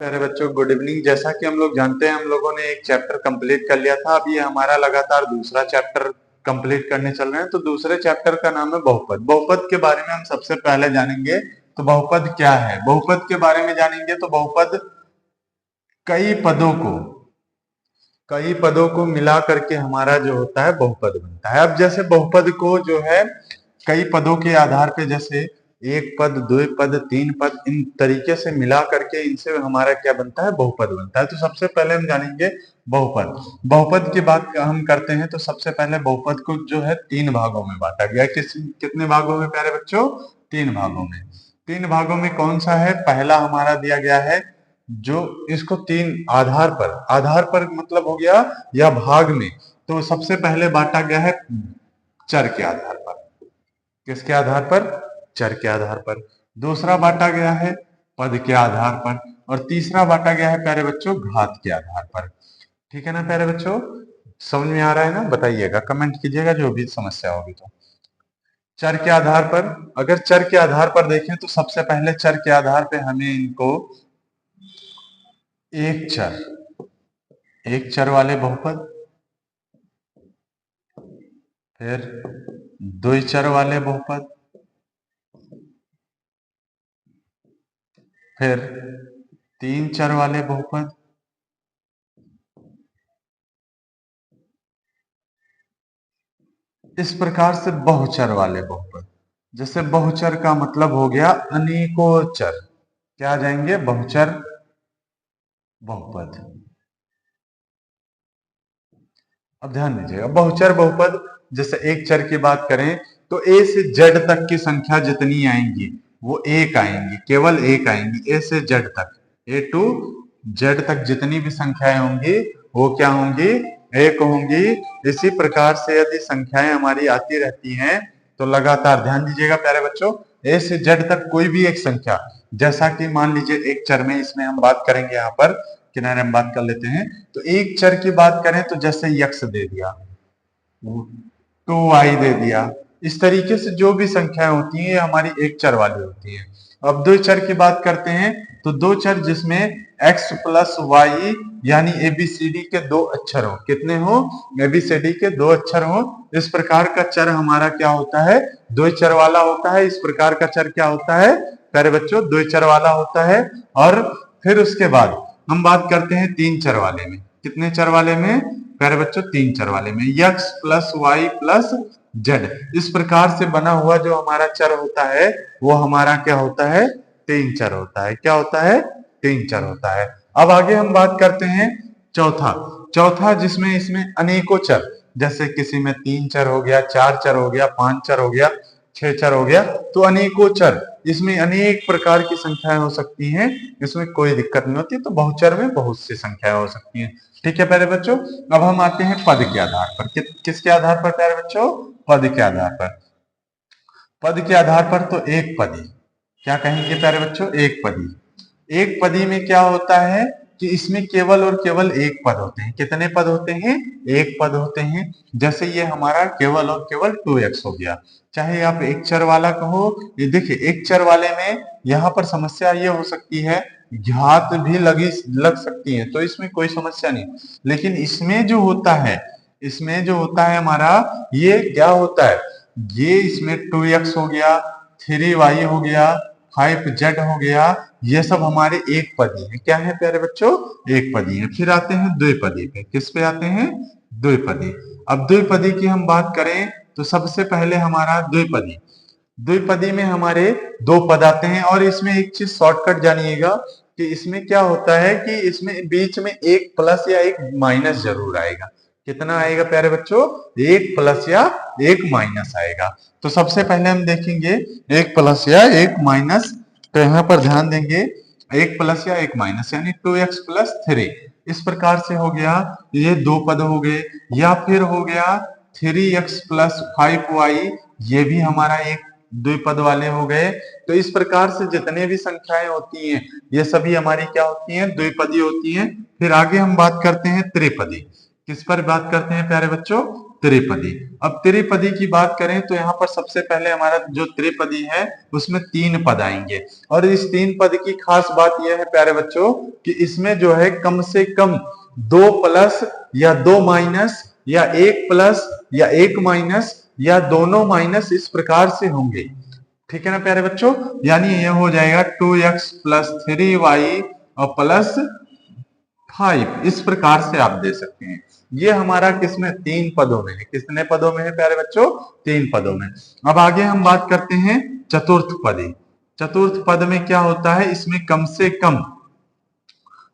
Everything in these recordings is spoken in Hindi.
प्यारे बच्चों, गुड इवनिंग। जैसा कि हम लोग जानते हैं, हम लोगों ने एक चैप्टर कंप्लीट कर लिया था। अब ये हमारा लगातार दूसरा चैप्टर कंप्लीट करने चल रहे हैं। तो दूसरे चैप्टर का नाम है बहुपद। बहुपद के बारे में हम सबसे पहले जानेंगे। तो बहुपद क्या है? बहुपद के बारे में जानेंगे तो बहुपद कई पदों को कई पदों को मिला करके हमारा जो होता है बहुपद बनता है। अब जैसे बहुपद को जो है कई पदों के आधार पे, जैसे एक पद, दो पद, तीन पद, इन तरीके से मिला करके इनसे हमारा क्या बनता है? बहुपद बनता है। तो सबसे पहले हम जानेंगे बहुपद। बहुपद की बात हम करते हैं तो सबसे पहले बहुपद को जो है तीन भागों में बांटा गया। कितने भागों में प्यारे बच्चों? तीन भागों में। तीन भागों में कौन सा है? पहला हमारा दिया गया है जो इसको तीन आधार पर मतलब हो गया या भाग में। तो सबसे पहले बांटा गया है चर के आधार पर। किसके आधार पर? चर के आधार पर। दूसरा बांटा गया है पद के आधार पर। और तीसरा बांटा गया है प्यारे बच्चों घात के आधार पर। ठीक है ना प्यारे बच्चों? समझ में आ रहा है ना? बताइएगा, कमेंट कीजिएगा जो भी समस्या होगी। तो चर के आधार पर, अगर चर के आधार पर देखें तो सबसे पहले चर के आधार पे हमें इनको एक चर वाले बहुपद, फिर दो चर वाले बहुपद, फिर तीन चर वाले बहुपद, इस प्रकार से बहुचर वाले बहुपद। जैसे बहुचर का मतलब हो गया अनेकों चर। क्या आ जाएंगे? बहुचर बहुपद। अब ध्यान दीजिएगा, बहुचर बहुपद जैसे एक चर की बात करें तो ए से जेड तक की संख्या जितनी आएंगी वो एक आएंगी, केवल एक आएंगी। ए से जेड तक, ए टू जेड तक जितनी भी संख्याएं होंगी वो क्या होंगी? एक होंगी। इसी प्रकार से यदि संख्याएं हमारी आती रहती हैं तो लगातार, ध्यान दीजिएगा प्यारे बच्चों, ए से जेड तक कोई भी एक संख्या, जैसा कि मान लीजिए एक चर में, इसमें हम बात करेंगे यहाँ पर किनारे हम बात कर लेते हैं। तो एक चर की बात करें तो जैसे यक्स दे दिया, टू वाई दे दिया, इस तरीके से जो भी संख्याएं होती हैं ये हमारी एक चर वाली होती हैं। अब दो चर की बात करते हैं तो दो चर जिसमें x प्लस वाई यानी एबीसीडी के दो अक्षर हो। कितने हो? एबीसीडी के दो अक्षर हो। इस प्रकार का चर हमारा क्या होता है? दो चर वाला होता है। इस प्रकार का चर क्या होता है प्यारे बच्चों? दो चर वाला होता है। और फिर उसके बाद हम बात करते हैं तीन चर वाले में। कितने चर वाले में प्यारे बच्चों? तीन चर वाले में। x plus Y plus Z, इस प्रकार से बना हुआ जो हमारा चर होता है वो हमारा क्या होता है? तीन चर होता है। क्या होता है? तीन चर होता है। अब आगे हम बात करते हैं चौथा। चौथा जिसमें इसमें अनेकों चर, जैसे किसी में तीन चर हो गया, चार चर हो गया, पांच चर हो गया, छह चर हो गया। तो अनेकों चर, इसमें अनेक प्रकार की संख्याएं हो सकती हैं। इसमें कोई दिक्कत नहीं होती। तो बहुचर में बहुत सी संख्याएं हो सकती हैं। ठीक है प्यारे बच्चों। अब हम आते हैं पद के आधार पर। किसके आधार पर प्यारे बच्चों? पद के आधार पर। पद के आधार पर तो एक पदी। क्या कहेंगे प्यारे बच्चों? एक पदी। एक पदी में क्या होता है कि इसमें केवल और केवल एक पद होते हैं। कितने पद होते हैं? एक पद होते हैं। जैसे ये हमारा केवल और केवल 2x हो गया। चाहे आप एक चर वाला कहो, ये देखिए एक चर वाले में यहाँ पर समस्या ये हो सकती है, घात भी लग सकती है, तो इसमें कोई समस्या नहीं। लेकिन इसमें जो होता है हमारा, ये क्या होता है? ये इसमें 2x हो गया, 3y हो गया, 5z हो गया, ये सब हमारे एक पदी है। क्या है प्यारे बच्चों? एक पदी है। फिर आते हैं द्विपदी पे। किस पे आते हैं? द्विपदी। अब द्विपदी की हम बात करें तो सबसे पहले हमारा द्विपदी। द्विपदी में हमारे दो पद आते हैं। और इसमें एक चीज शॉर्टकट जानिएगा कि इसमें क्या होता है कि इसमें बीच में एक प्लस या एक माइनस जरूर आएगा। कितना आएगा प्यारे बच्चों? एक प्लस या एक माइनस आएगा। तो सबसे पहले हम देखेंगे एक प्लस या एक माइनस। तो यहाँ पर ध्यान देंगे, एक प्लस या एक माइनस यानी 2x प्लस 3, इस प्रकार से हो गया। ये दो पद हो गए। या फिर हो गया 3x प्लस 5y, ये भी हमारा एक द्विपद वाले हो गए। तो इस प्रकार से जितने भी संख्याएं होती हैं ये सभी हमारी क्या होती हैं? द्विपदी होती हैं। फिर आगे हम बात करते हैं त्रिपदी। किस पर बात करते हैं प्यारे बच्चों? त्रिपदी। अब त्रिपदी की बात करें तो यहाँ पर सबसे पहले हमारा जो त्रिपदी है उसमें 3 पद आएंगे, और इस 3 पद की खास बात यह है प्यारे बच्चों कि इसमें जो है कम से कम 2 प्लस या 2 माइनस या 1 प्लस या 1 माइनस या दोनों माइनस इस प्रकार से होंगे। ठीक है ना प्यारे बच्चों, यानी यह हो जाएगा 2x प्लस 3y और प्लस 5, इस प्रकार से आप दे सकते हैं। ये हमारा किसमें 3 पदों में है। कितने पदों में है प्यारे बच्चों? 3 पदों में। अब आगे हम बात करते हैं चतुर्थ पदी। चतुर्थ पद में क्या होता है? इसमें कम से कम,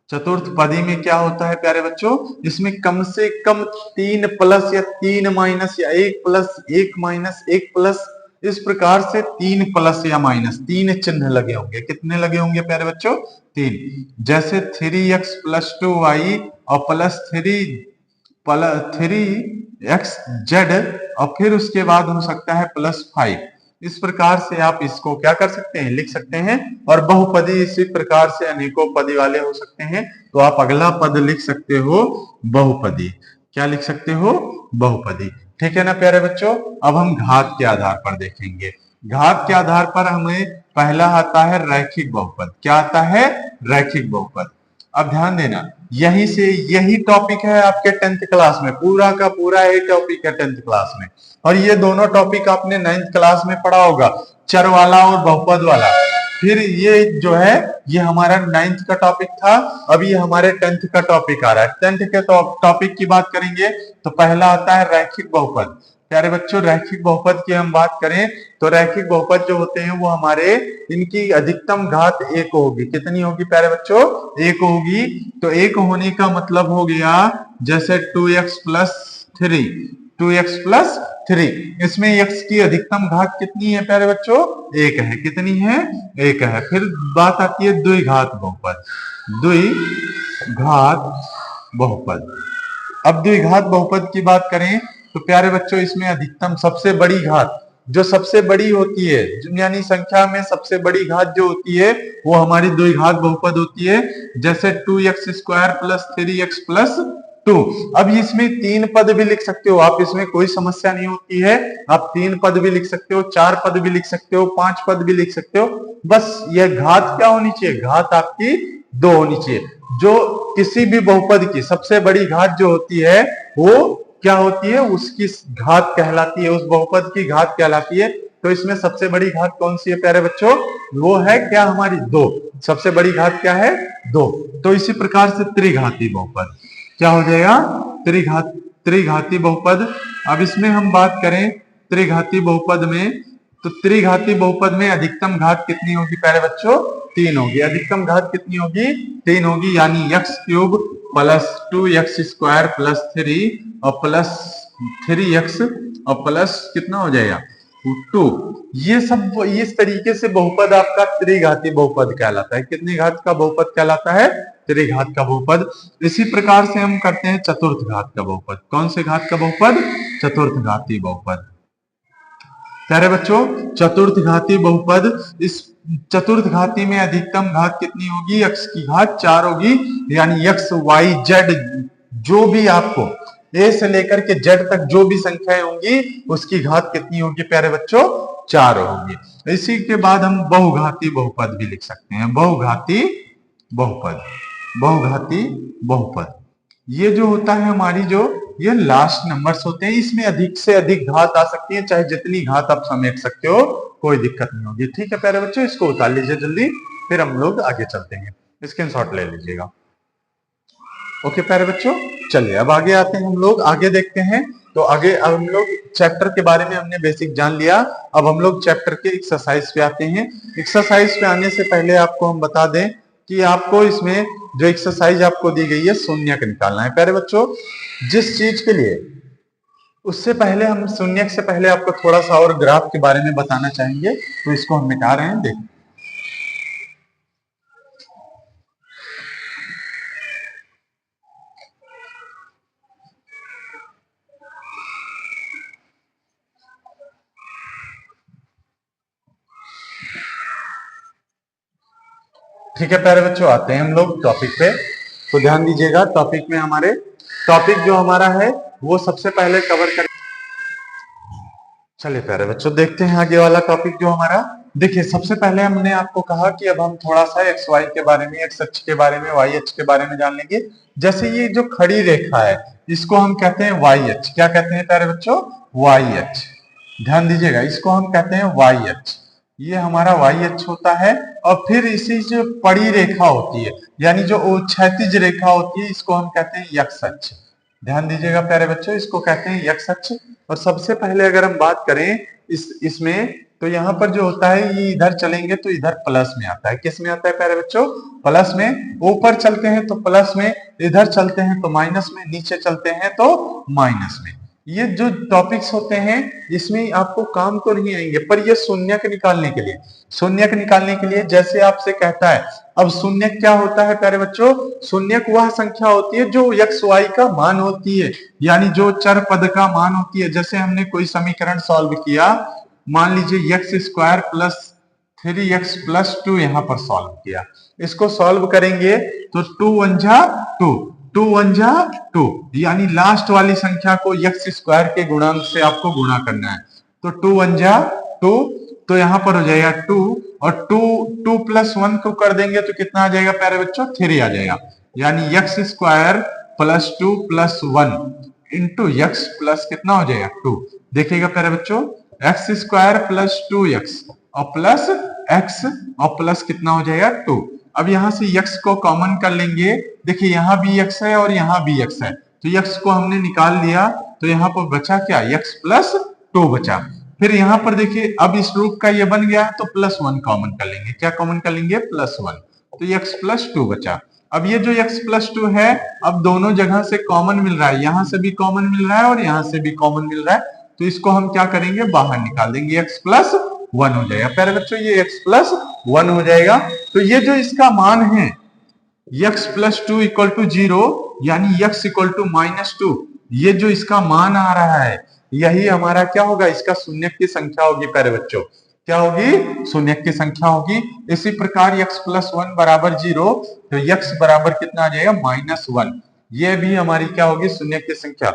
चतुर्थ पदी में क्या होता है प्यारे बच्चों? इसमें कम से कम 3 प्लस या 3 माइनस या 1 प्लस 1 माइनस 1 प्लस, इस प्रकार से 3 प्लस या माइनस 3 चिन्ह लगे होंगे। कितने लगे होंगे प्यारे बच्चों? 3। जैसे 3x प्लस 2y और प्लस 3x z, और फिर उसके बाद हो सकता है प्लस 5। इस प्रकार से आप इसको क्या कर सकते हैं? लिख सकते हैं। और बहुपदी इसी प्रकार से अनेकों पदी वाले हो सकते हैं। तो आप अगला पद लिख सकते हो बहुपदी। क्या लिख सकते हो? बहुपदी। ठीक है ना प्यारे बच्चों। अब हम घात के आधार पर देखेंगे। घात के आधार पर हमें पहला आता है रैखिक बहुपद। क्या आता है? रैखिक बहुपद। अब ध्यान देना, यही टॉपिक है आपके 10th क्लास में, पूरा का पूरा यही टॉपिक है 10th क्लास में। और ये दोनों टॉपिक आपने 9th क्लास में पढ़ा होगा, चर वाला और बहुपद वाला। फिर ये जो है ये हमारा 9th का टॉपिक था, अब ये हमारे 10th का टॉपिक आ रहा है। 10th के टॉपिक की बात करेंगे तो पहला आता है रैखिक बहुपद। प्यारे बच्चों, रैखिक बहुपद की हम बात करें तो रैखिक बहुपद जो होते हैं वो हमारे, इनकी अधिकतम घात 1 होगी। कितनी होगी प्यारे बच्चों? 1 होगी। तो 1 होने का मतलब हो गया जैसे 2x प्लस 3, 2x प्लस 3, इसमें x की अधिकतम घात कितनी है प्यारे बच्चों? 1 है। कितनी है? 1 है। फिर बात आती है द्विघात बहुपद। द्विघात बहुपद। अब द्विघात बहुपद की बात करें तो प्यारे बच्चों इसमें अधिकतम सबसे बड़ी घात जो सबसे बड़ी होती है, यानी संख्या में सबसे बड़ी घात जो होती है वो हमारी द्विघात बहुपद होती है। जैसे 2x square plus 3x plus 2। अब इसमें 3 पद भी लिख सकते हो आप, इसमें कोई समस्या नहीं होती है। आप 3 पद भी लिख सकते हो, 4 पद भी लिख सकते हो, 5 पद भी लिख सकते हो। बस यह घात क्या होनी चाहिए? घात आपकी 2 होनी चाहिए। जो किसी भी बहुपद की सबसे बड़ी घात जो होती है वो क्या होती है? उसकी घात कहलाती है, उस बहुपद की घात कहलाती है। तो इसमें सबसे बड़ी घात कौन सी है प्यारे बच्चों? वो है क्या हमारी? 2। सबसे बड़ी घात क्या है? 2। तो इसी प्रकार से त्रिघाती बहुपद क्या हो जाएगा? त्रिघाती बहुपद। अब इसमें हम बात करें त्रिघाती बहुपद में, तो त्रिघाती बहुपद में अधिकतम घात कितनी होगी प्यारे बच्चों? 3 होगी। अधिकतम घात कितनी होगी? 3 होगी। यानी x cube plus 2x square plus 3 और प्लस 3x और प्लस कितना हो जाएगा? 2। ये सब इस तरीके से बहुपद आपका त्रिघाती बहुपद कहलाता है। कितनी घात का बहुपद कहलाता है? त्रिघात का बहुपद। इसी प्रकार से हम करते हैं चतुर्थ घात का बहुपद। कौन से घात का बहुपद? चतुर्थ घाती बहुपद। प्यारे बच्चों, चतुर्थ घाती बहुपद, इस चतुर्थ घाती में अधिकतम घात कितनी होगी? x की घात 4 होगी। यानी x y z जो भी आपको a से लेकर के z तक जो भी संख्याएं होंगी उसकी घात कितनी होगी प्यारे बच्चों? 4 होगी। इसी के बाद हम बहुघाती बहुपद भी लिख सकते हैं। बहुघाती बहुपद। बहुघाती बहुपद ये जो होता है हमारी जो ये लास्ट नंबर्स होते हैं, इसमें अधिक से अधिक घात आ सकती है, चाहे जितनी घात आप समेट सकते हो, कोई दिक्कत नहीं होगी। ठीक है प्यारे बच्चों, इसको उतार लीजिए जल्दी, फिर हम लोग आगे चलते हैं। स्क्रीनशॉट ले लीजिएगा। ओके प्यारे बच्चों, चलिए अब आगे आते हैं, हम लोग आगे देखते हैं। तो आगे अब हम लोग चैप्टर के बारे में हमने बेसिक जान लिया। अब हम लोग चैप्टर के एक्सरसाइज पे आते हैं। एक्सरसाइज पे आने से पहले आपको हम बता दें कि आपको इसमें जो एक्सरसाइज आपको दी गई है शून्यक निकालना है प्यारे बच्चों। जिस चीज के लिए, उससे पहले हम शून्यक से पहले आपको थोड़ा सा और ग्राफ के बारे में बताना चाहेंगे, तो इसको हम मिटा रहे हैं। देखिए ठीक है प्यारे बच्चों, आते हैं हम लोग टॉपिक पे। तो ध्यान दीजिएगा, टॉपिक में हमारे टॉपिक जो हमारा है वो सबसे पहले कवर कर चलिए प्यारे बच्चों देखते हैं आगे वाला टॉपिक जो हमारा। देखिए सबसे पहले हमने आपको कहा कि अब हम थोड़ा सा एक्स वाई के बारे में, एक्स अक्ष के बारे में, वाई अक्ष के बारे में जान लेंगे। जैसे ये जो खड़ी रेखा है इसको हम कहते हैं वाई अक्ष। क्या कहते हैं प्यारे बच्चों? वाई अक्ष। ध्यान दीजिएगा, इसको हम कहते हैं वाई अक्ष। ये हमारा वाई अक्ष होता है। और फिर इसी जो पड़ी रेखा होती है यानी जो क्षैतिज रेखा होती है इसको हम कहते हैं यक्ष अक्ष। ध्यान दीजिएगा प्यारे बच्चों, इसको कहते हैं यक्ष अक्ष। और सबसे पहले अगर हम बात करें इसमें तो यहाँ पर जो होता है ये इधर चलेंगे तो इधर प्लस में आता है। किस में आता है प्यारे बच्चों? प्लस में। ऊपर चलते हैं तो प्लस में, इधर चलते हैं तो माइनस में, नीचे चलते हैं तो माइनस में। ये जो टॉपिक्स होते हैं इसमें आपको काम तो नहीं आएंगे, पर ये शून्यक निकालने के लिए, शून्यक निकालने के लिए जैसे आपसे कहता है। अब शून्यक क्या होता है प्यारे बच्चों? शून्यक वह संख्या होती है जो एक्स वाई का मान होती है, यानी जो चर पद का मान होती है। जैसे हमने कोई समीकरण सॉल्व किया, मान लीजिए x square plus 3x plus 2 यहां पर सॉल्व किया। इसको सॉल्व करेंगे तो 2 1 जा 2, 2 1 जा 2, यानी लास्ट वाली संख्या को एक्स स्क्वायर के गुणांक से आपको गुणा करना है। तो 2 1 जा 2, तो यहां पर हो जाएगा 2, और 2 प्लस 1 को कर देंगे तो कितना आ जाएगा प्यारे बच्चों? 3 आ जाएगा। यानी x square plus 2 plus 1 into x plus कितना हो जाएगा? 2। देखिएगा प्यारे बच्चों, एक्स स्क्वायर प्लस 2x और प्लस x और प्लस कितना हो जाएगा? 2। अब यहां से x को कॉमन कर लेंगे। देखिए यहां भी x है और यहां भी x है, तो x को हमने निकाल लिया तो यहां पर बचा क्या? x प्लस 2 बचा। फिर यहां पर देखिए अब इस रूप का ये बन गया तो प्लस 1 कॉमन कर लेंगे। क्या कॉमन कर लेंगे? प्लस 1। तो x प्लस 2 बचा। अब ये जो x प्लस 2 है अब दोनों जगह से कॉमन मिल रहा है, यहां से भी कॉमन मिल रहा है और यहां से भी कॉमन मिल रहा है, तो इसको हम क्या करेंगे? बाहर निकाल देंगे। x प्लस 1 हो जाएगा। प्यारे बच्चों ये x प्लस 1 हो जाएगा। तो ये जो इसका मान है x प्लस 2 इक्वल टू 0, यानी x इक्वल टू -2, ये जो इसका मान आ रहा है यही हमारा क्या होगा? इसका शून्यक की संख्या होगी प्यारे बच्चों। क्या होगी? शून्यक की संख्या होगी। इसी प्रकार x प्लस 1 बराबर 0, तो x बराबर कितना आ जाएगा? -1। ये भी हमारी क्या होगी? शून्यक की संख्या।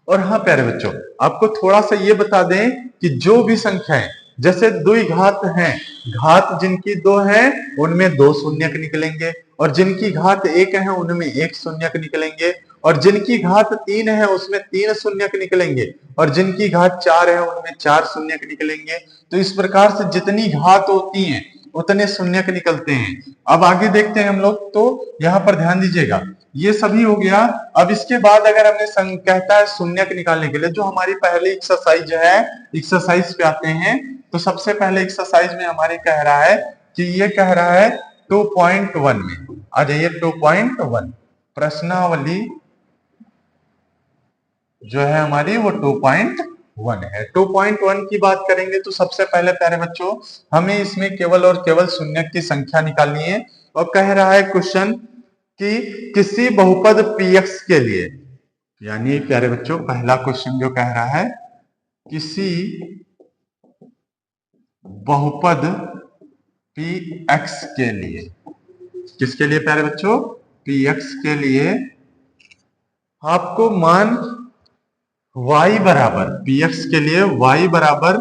और हाँ प्यारे बच्चों, आपको थोड़ा सा ये बता दें कि जो भी संख्याएं जैसे द्विघात हैं, घात जिनकी 2 है उनमें 2 शून्यक निकलेंगे, और जिनकी घात 1 है उनमें 1 शून्यक निकलेंगे, और जिनकी घात 3 है उसमें 3 शून्यक निकलेंगे, और जिनकी घात 4 है उनमें 4 शून्यक निकलेंगे। तो इस प्रकार से जितनी घात होती हैं उतने शून्यक निकलते हैं। अब आगे देखते हैं हम लोग, तो यहाँ पर ध्यान दीजिएगा, ये सभी हो गया। अब इसके बाद अगर हमने कहता है शून्यक निकालने के लिए, जो हमारी पहली एक्सरसाइज है, एक्सरसाइज पे आते हैं। तो सबसे पहले एक्सरसाइज में हमारे कह रहा है कि ये कह रहा है 2.1 में आ जाइए। 2.1 प्रश्नावली जो है हमारी वो 2.1 है। 2.1 की बात करेंगे तो सबसे पहले प्यारे बच्चों हमें इसमें केवल और केवल शून्यक की संख्या निकालनी है। और कह रहा है क्वेश्चन कि किसी बहुपद px के लिए, यानी प्यारे बच्चों पहला क्वेश्चन जो कह रहा है किसी बहुपद px के लिए, किसके लिए प्यारे बच्चों? px के लिए आपको मान y बराबर, px के लिए y बराबर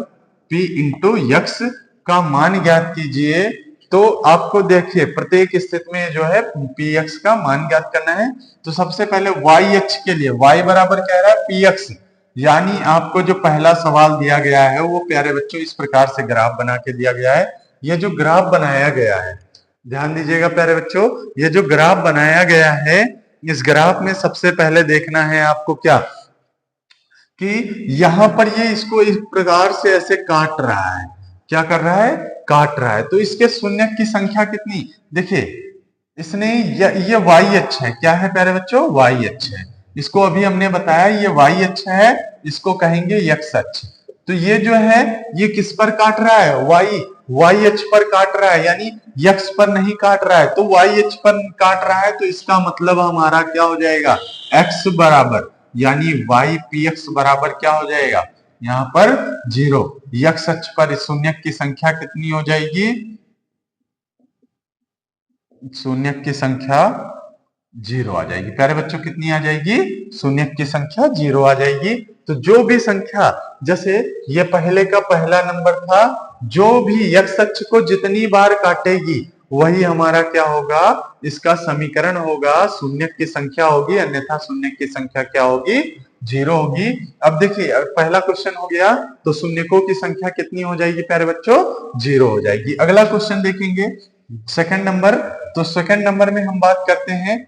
p इंटू x का मान ज्ञात कीजिए। तो आपको देखिए प्रत्येक स्थिति में जो है px का मान ज्ञात करना है। तो सबसे पहले y अक्ष के लिए y बराबर कह रहा है px, यानी आपको जो पहला सवाल दिया गया है वो प्यारे बच्चों इस प्रकार से ग्राफ बना के दिया गया है। ये जो ग्राफ बनाया गया है, ध्यान दीजिएगा प्यारे बच्चों, ये जो ग्राफ बनाया गया है इस ग्राफ में सबसे पहले देखना है आपको क्या कि यहां पर ये इसको इस प्रकार से ऐसे काट रहा है। क्या कर रहा है? काट रहा है। तो इसके शून्यक की संख्या कितनी? देखिए इसने ये वाई अक्ष है। क्या है प्यारे बच्चों? वाई अक्ष है। इसको अभी हमने बताया ये वाई अक्ष है, इसको कहेंगे एक्स अक्ष। तो ये जो है ये किस पर काट रहा है? वाई अक्ष पर काट रहा है, यानी एक्स पर नहीं काट रहा है। तो वाई अक्ष पर काट रहा है तो इसका मतलब हमारा क्या हो जाएगा? एक्स बराबर, यानी वाई पी एक्स बराबर क्या हो जाएगा? यहां पर 0। एक्स अक्ष पर शून्यक की संख्या कितनी हो जाएगी? शून्यक की संख्या जीरो आ जाएगी। प्यारे बच्चों कितनी आ जाएगी? शून्य की संख्या जीरो आ जाएगी। तो जो भी संख्या, जैसे ये पहले का पहला नंबर था, जो भी x अक्ष को जितनी बार काटेगी वही हमारा क्या होगा? इसका समीकरण होगा, शून्य की संख्या होगी, अन्यथा शून्य की संख्या क्या होगी? जीरो होगी। अब देखिए पहला क्वेश्चन हो गया, तो शून्यकों की संख्या कितनी हो जाएगी प्यारे बच्चों? जीरो हो जाएगी। अगला क्वेश्चन देखेंगे सेकंड नंबर। तो सेकंड नंबर में हम बात करते हैं,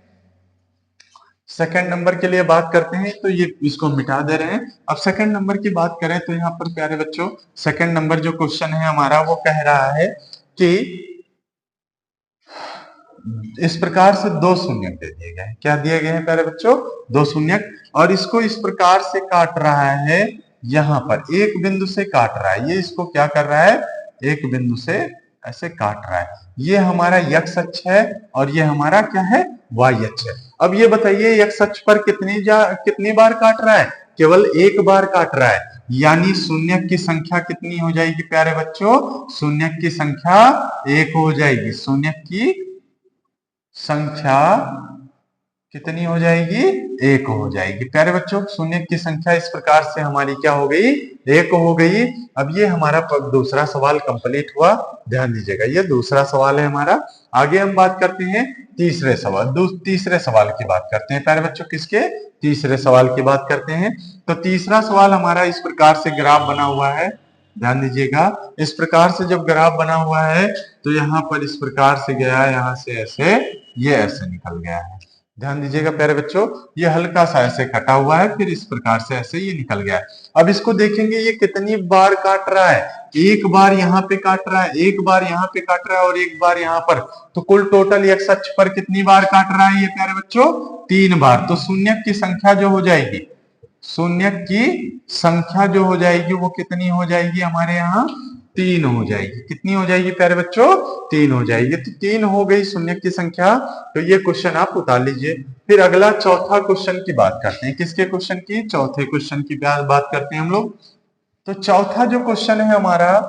सेकंड नंबर के लिए बात करते हैं, तो ये इसको मिटा दे रहे हैं। अब सेकंड नंबर की बात करें तो यहाँ पर प्यारे बच्चों सेकंड नंबर जो क्वेश्चन है हमारा वो कह रहा है कि इस प्रकार से दो शून्यक दे दिए गए हैं। क्या दिए गए हैं प्यारे बच्चों? दो शून्यक, और इसको इस प्रकार से काट रहा है, यहाँ पर एक बिंदु से काट रहा है। ये इसको क्या कर रहा है? एक बिंदु से ऐसे काट रहा है। ये हमारा x अक्ष है और ये हमारा क्या है? y अक्ष है। अब ये बताइए x अक्ष पर कितनी बार काट रहा है? केवल एक बार काट रहा है, यानी शून्य की संख्या कितनी हो जाएगी प्यारे बच्चों? शून्य की संख्या एक हो जाएगी। शून्य की संख्या कितनी हो जाएगी? एक हो जाएगी। प्यारे बच्चों शून्य की संख्या इस प्रकार से हमारी क्या हो गई? एक हो गई। अब ये हमारा दूसरा सवाल कंप्लीट हुआ। ध्यान दीजिएगा, ये दूसरा सवाल है हमारा। आगे हम बात करते हैं तीसरे सवाल, तीसरे सवाल की बात करते हैं प्यारे बच्चों। किसके? तीसरे सवाल की बात करते हैं। तो तीसरा सवाल हमारा इस प्रकार से ग्राफ बना हुआ है। ध्यान दीजिएगा, इस प्रकार से जब ग्राफ बना हुआ है तो यहाँ पर इस प्रकार से गया, यहाँ से ऐसे, ये ऐसे निकल गया है। ध्यान दीजिएगा प्यारे बच्चों, ये हल्का सा ऐसे कटा हुआ है, फिर इस प्रकार से ऐसे ये निकल गया है। अब इसको देखेंगे ये कितनी बार काट रहा है। एक बार यहाँ पे काट रहा है, एक बार यहाँ पे काट रहा है और एक बार यहाँ पर। तो कुल टोटल x अक्ष पर कितनी बार काट रहा है ये प्यारे बच्चों? 3 बार। तो शून्य की संख्या जो हो जाएगी, शून्य की संख्या जो हो जाएगी वो कितनी हो जाएगी हमारे यहाँ? 3 हो जाएगी। कितनी हो जाएगी प्यारे बच्चों? 3 हो जाएगी। तो 3 हो गई शून्य की संख्या। तो ये क्वेश्चन आप उतार लीजिए। फिर अगला चौथा क्वेश्चन की बात करते हैं। किसके क्वेश्चन की? चौथे क्वेश्चन की बात करते हैं हम लोग। तो चौथा जो क्वेश्चन है हमारा,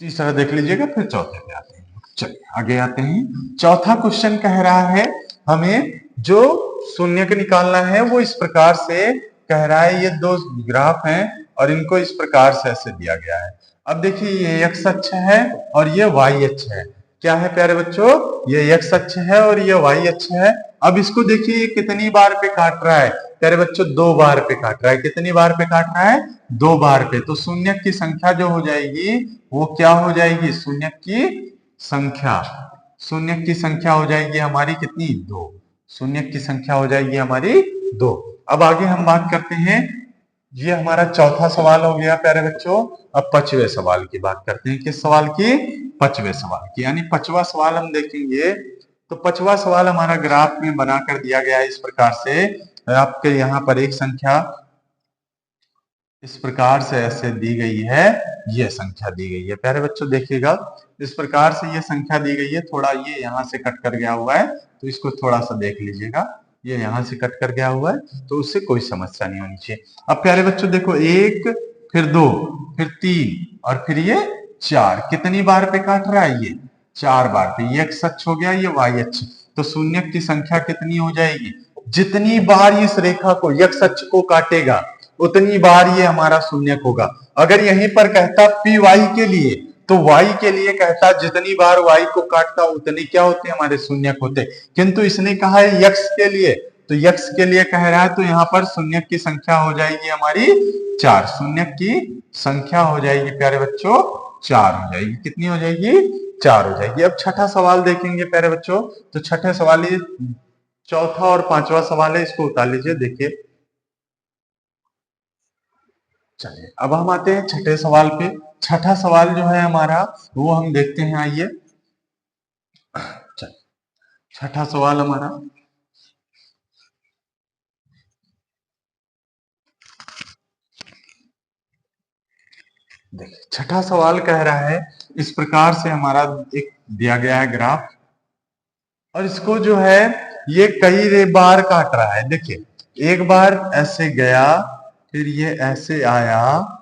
तीसरा देख लीजिएगा फिर चौथे पे आते हैं। चलिए आगे आते हैं। चौथा क्वेश्चन कह रहा है हमें जो शून्य के निकालना है वो इस प्रकार से कह रहा है। ये दो ग्राफ हैं और इनको इस प्रकार से ऐसे दिया गया है। अब देखिए ये x अक्ष है और ये y अक्ष है। क्या है प्यारे बच्चों? ये x अक्ष है और ये y अक्ष है। अब इसको देखिए ये कितनी बार पे काट रहा है प्यारे बच्चों? 2 बार पे काट रहा है। कितनी बार पे काट रहा है? 2 बार पे। तो शून्य की संख्या जो हो जाएगी वो क्या हो जाएगी? शून्य की संख्या, शून्य की संख्या हो जाएगी हमारी कितनी? 2। शून्य की संख्या हो जाएगी हमारी 2। अब आगे हम बात करते हैं। ये हमारा चौथा सवाल हो गया प्यारे बच्चों। अब पांचवें सवाल की बात करते हैं। किस सवाल की? पांचवें सवाल की। यानी पांचवा सवाल हम देखेंगे। तो पांचवा सवाल हमारा ग्राफ में बनाकर दिया गया है इस प्रकार से। आपके यहाँ पर एक संख्या इस प्रकार से ऐसे दी गई है, ये संख्या दी गई है। प्यारे बच्चों देखिएगा, इस प्रकार से ये संख्या दी गई है। थोड़ा ये यहाँ से कट कर गया हुआ है, तो इसको थोड़ा सा देख लीजिएगा। ये यहाँ से कट कर गया हुआ है, तो उससे कोई समस्या नहीं होनी चाहिए। अब प्यारे बच्चों देखो, 1 फिर 2 फिर 3 और फिर ये 4। कितनी बार पे काट रहा है? ये 4 बार पे। ये x अक्ष हो गया, ये y अक्ष। तो शून्य की संख्या कितनी हो जाएगी? जितनी बार इस रेखा को, x अक्ष को काटेगा उतनी बार ये हमारा शून्यक होगा। अगर यहीं पर कहता पी वाई के लिए, तो वाई के लिए कहता जितनी बार वाई को काटता उतनी क्या होते? हमारे शून्यक होते। किंतु इसने कहा है यक्स के लिए, तो यक्स के लिए कह रहा है, तो यहाँ पर शून्यक की संख्या हो जाएगी हमारी 4। शून्यक की संख्या हो जाएगी प्यारे बच्चों 4 हो जाएगी। कितनी हो जाएगी? 4 हो जाएगी। अब छठा सवाल देखेंगे प्यारे बच्चों। तो छठे सवाल, ये चौथा और पांचवा सवाल है, इसको उतार लीजिए। देखिए चलिए अब हम आते हैं छठे सवाल पे। छठा सवाल जो है हमारा वो हम देखते हैं। आइए चलिए, छठा सवाल हमारा, देखिए छठा सवाल कह रहा है इस प्रकार से हमारा एक दिया गया है ग्राफ, और इसको जो है ये कई बार काट रहा है। देखिए एक बार ऐसे गया, फिर ये ऐसे आया,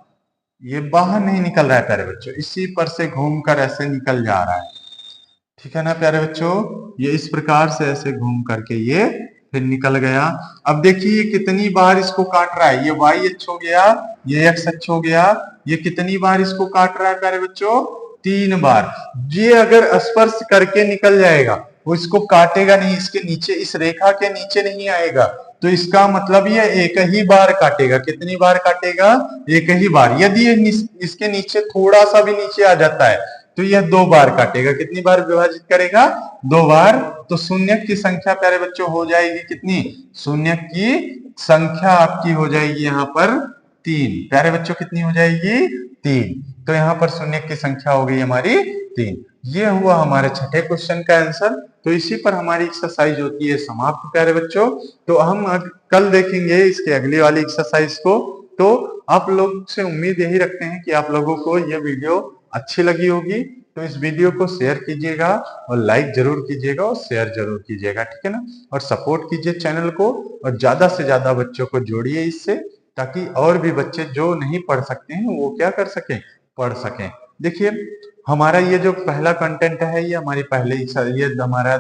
ये बाहर नहीं निकल रहा है प्यारे बच्चों, इसी पर से घूमकर ऐसे निकल जा रहा है। ठीक है ना प्यारे बच्चों, ये इस प्रकार से ऐसे घूम करके ये फिर निकल गया। अब देखिए कितनी बार इसको काट रहा है, ये वाई अक्ष हो गया, ये एक्स अक्ष हो गया, ये कितनी बार इसको काट रहा है प्यारे बच्चों, 3 बार। ये अगर स्पर्श करके निकल जाएगा, वो इसको काटेगा नहीं, इसके नीचे, इस रेखा के नीचे नहीं आएगा, तो इसका मतलब ये एक ही बार काटेगा। कितनी बार काटेगा, एक ही बार। यदि ये इसके नीचे थोड़ा सा भी नीचे आ जाता है तो यह 2 बार काटेगा। कितनी बार विभाजित करेगा, 2 बार। तो शून्य की संख्या प्यारे बच्चों हो जाएगी कितनी, शून्य की संख्या आपकी हो जाएगी यहाँ पर 3। प्यारे बच्चों कितनी हो जाएगी, 3। तो यहाँ पर शून्य की संख्या हो गई हमारी 3। ये हुआ हमारे छठे क्वेश्चन का आंसर। तो इसी पर हमारी एक्सरसाइज होती है समाप्त प्यारे बच्चों। तो हम कल देखेंगे इसके अगली वाली एक्सरसाइज को। तो आप लोग से उम्मीद यही रखते हैं कि आप लोगों को यह वीडियो अच्छी लगी होगी। तो इस वीडियो को शेयर कीजिएगा और लाइक जरूर कीजिएगा और शेयर जरूर कीजिएगा, ठीक है ना। और सपोर्ट कीजिए चैनल को और ज्यादा से ज्यादा बच्चों को जोड़िए इससे, ताकि और भी बच्चे जो नहीं पढ़ सकते हैं वो क्या कर सकें, पढ़ सकें। देखिए हमारा ये जो पहला कंटेंट है, ये हमारी पहले ये हमारा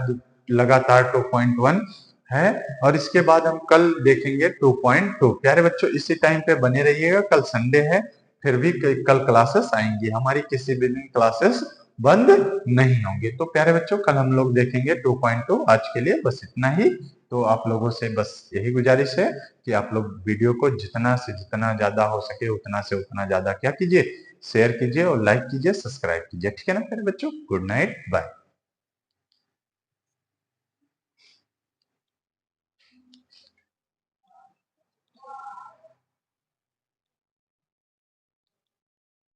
लगातार 2.1 है, और इसके बाद हम कल देखेंगे 2.2। प्यारे बच्चों इसी टाइम पे बने रहिएगा, कल संडे है, फिर भी कल क्लासेस आएंगी हमारी, किसी भी दिन क्लासेस बंद नहीं होंगे। तो प्यारे बच्चों कल हम लोग देखेंगे 2.2। आज के लिए बस इतना ही। तो आप लोगों से बस यही गुजारिश है कि आप लोग वीडियो को जितना से जितना ज्यादा हो सके उतना से उतना ज्यादा क्या कीजिए, शेयर कीजिए और लाइक कीजिए, सब्सक्राइब कीजिए, ठीक है ना प्यारे बच्चों। Good night, bye.